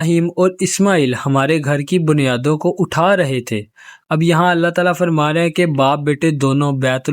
ابراہیم اور اسماعیل ہمارے گھر کی بنیادوں کو اٹھا رہے تھے۔ اب یہاں اللہ تعالیٰ فرما رہے ہیں کہ باپ بیٹے دونوں بیت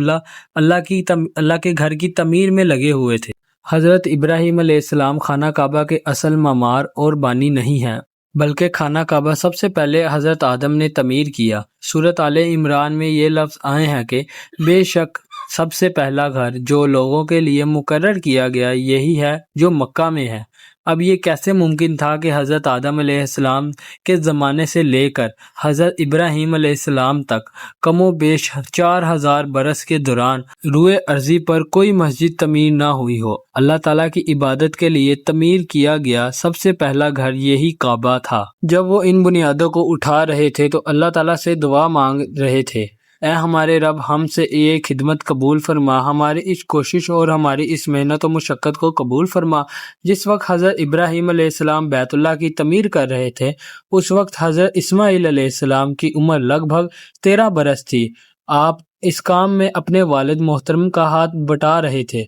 اللہ کے گھر کی تعمیر میں لگے ہوئے تھے۔ حضرت ابراہیم علیہ السلام خانہ کعبہ کے اصل معمار اور بانی نہیں ہیں، بلکہ خانہ کعبہ سب سے پہلے حضرت آدم نے تعمیر کیا۔ سورۃ آل عمران میں یہ لفظ آئے ہیں کہ بے شک سب سے پہلا گھر جو لوگوں کے لیے مقرر کیا گیا یہی ہے جو مکہ میں ہے۔ اب یہ کیسے ممکن تھا کہ حضرت آدم علیہ السلام کے زمانے سے لے کر حضرت ابراہیم علیہ السلام تک کم و بیش 4000 برس کے دوران روئے ارضی پر کوئی مسجد تعمیر نہ ہوئی ہو؟ اللہ تعالیٰ کی عبادت کے لیے تعمیر کیا گیا سب سے پہلا گھر یہی کعبہ تھا۔ جب وہ ان بنیادوں کو اٹھا رہے تھے تو اللہ تعالیٰ سے دعا مانگ رہے تھے، اے ہمارے رب ہم سے یہ خدمت قبول فرما، ہماری اس کوشش اور ہماری اس محنت و مشقت کو قبول فرما۔ جس وقت حضرت ابراہیم علیہ السلام بیت اللہ کی تعمیر کر رہے تھے، اس وقت حضرت اسماعیل علیہ السلام کی عمر لگ بھگ 13 برس تھی۔ آپ اس کام میں اپنے والد محترم کا ہاتھ بٹا رہے تھے۔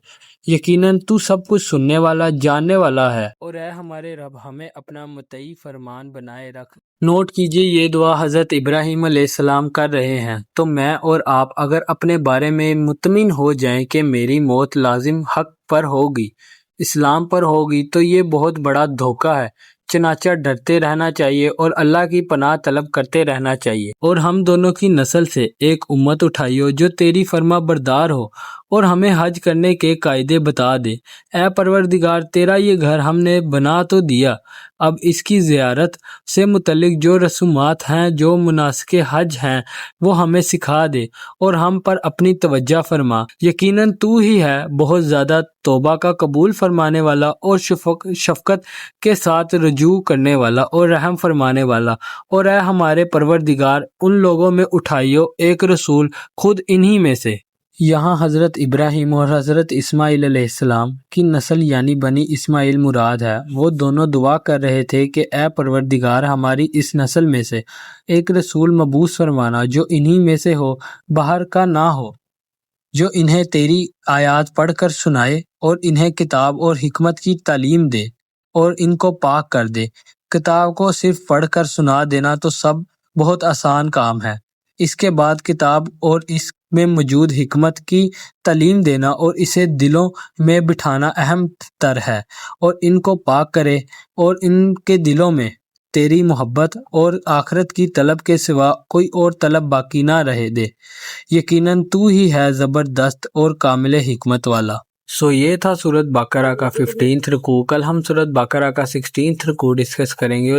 یقیناً تو سب کچھ سننے والا، جاننے والا ہے، اور اے ہمارے رب ہمیں اپنا مطیع فرمان بنائے رکھ۔ نوٹ کیجئے یہ دعا حضرت ابراہیم علیہ السلام کر رہے ہیں، تو میں اور آپ اگر اپنے بارے میں مطمئن ہو جائیں کہ میری موت لازم حق پر ہوگی، اسلام پر ہوگی، تو یہ بہت بڑا دھوکہ ہے۔ چنانچہ ڈرتے رہنا چاہیے اور اللہ کی پناہ طلب کرتے رہنا چاہیے، اور ہم دونوں کی نسل سے ایک امت اٹھائیو جو تیری فرما بردار ہو اور ہمیں حج کرنے کے قاعدے بتا دے۔ اے پروردگار، تیرا یہ گھر ہم نے بنا تو دیا، اب اس کی زیارت سے متعلق جو رسومات ہیں، جو مناسک حج ہیں، وہ ہمیں سکھا دے اور ہم پر اپنی توجہ فرما۔ یقیناً تو ہی ہے بہت زیادہ توبہ کا قبول فرمانے والا اور شفقت کے ساتھ رجوع کرنے والا اور رحم فرمانے والا۔ اور اے ہمارے پروردگار، ان لوگوں میں اٹھائیو ایک رسول خود انہی میں سے۔ یہاں حضرت ابراہیم اور حضرت اسماعیل علیہ السلام کی نسل یعنی بنی اسماعیل مراد ہے۔ وہ دونوں دعا کر رہے تھے کہ اے پروردگار، ہماری اس نسل میں سے ایک رسول مبعوث فرمانا جو انہی میں سے ہو، باہر کا نہ ہو، جو انہیں تیری آیات پڑھ کر سنائے اور انہیں کتاب اور حکمت کی تعلیم دے اور ان کو پاک کر دے۔ کتاب کو صرف پڑھ کر سنا دینا تو سب بہت آسان کام ہے، اس کے بعد کتاب اور اس میں موجود حکمت کی تعلیم دینا اور اسے دلوں میں بٹھانا اہم تر ہے، اور ان کو پاک کرے اور ان کے دلوں میں تیری محبت اور آخرت کی طلب کے سوا کوئی اور طلب باقی نہ رہے دے۔ یقیناً تو ہی ہے زبردست اور کامل حکمت والا۔ یہ تھا سورۃ بقرہ کا 15 رکوع۔ کل ہم سورۃ بقرہ کا 16 رکوع ڈسکس کریں گے۔